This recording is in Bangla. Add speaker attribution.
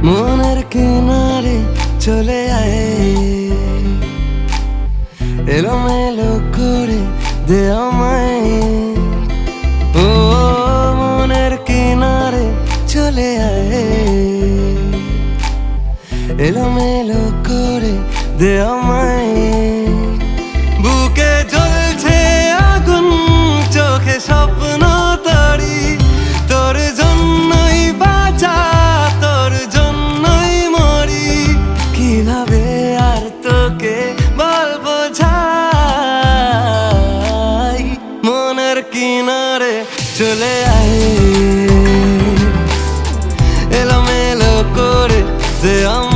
Speaker 1: মনের কিনারে চলে আয়, এলোমেলো করে দে আমায়। ও মনের কিনারে চলে আয়, এলোমেলো করে দে আমায়। বুকে জ্বলছে আগুন, চোখে স্বপ্ন তরি, তোর জন্যই বাঁচা, তোর জন্যই মরি। কিভাবে আর তোকে বলবো যাই, মনের কিনারে চলে আয়, এলোমেলো করে দে আমায়।